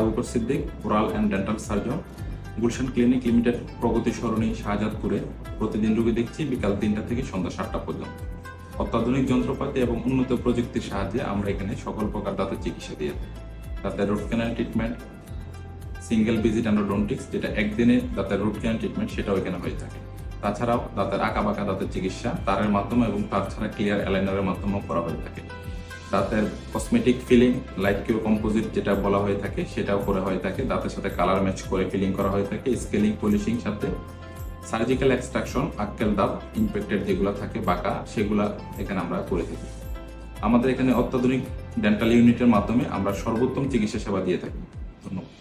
Abu Bakar Siddique, oral and dental surgeon, Gulshan clinic limited, Pragati Sarani, শাহজাদপুরে। প্রতিদিন রোগী দেখছি বিকাল 3টা থেকে সন্ধ্যা 7টা পর্যন্ত। অত্যাধুনিক যন্ত্রপাতি এবং উন্নত প্রযুক্তির সাহায্যে আমরা এখানে সকল প্রকার দাঁতের চিকিৎসা দিয়ে থাকি। দাঁতের root canal treatment, single visit endodontics, যেটা একদিনে দাঁতের রুট ক্যানাল ট্রিটমেন্ট, সেটাও এখানে হয়ে থাকে। তাছাড়াও দাঁতের আঁকাবাঁকা দাঁতের চিকিৎসা তারের মাধ্যমে এবং তার ছাড়া ক্লিয়ার অ্যালাইনারের মাধ্যমেও করা হয়ে থাকে। দাঁতের cosmetic filling, light cure composite যেটা বলা হয়ে থাকে, সেটাও করে হয়ে থাকে। দাঁতের সাথে কালার ম্যাচ করে ফিলিং করা হয়ে থাকে। স্কেলিং, পলিশিং, সাথে সার্জিক্যাল এক্সট্রাকশন, আক্কেল দাঁত ইনফেক্টেড যেগুলো থাকে বাঁকা, সেগুলা এখানে আমরা করে থাকি। আমাদের এখানে অত্যাধুনিক ডেন্টাল ইউনিটের মাধ্যমে আমরা সর্বোত্তম চিকিৎসা সেবা দিয়ে থাকি। ধন্যবাদ।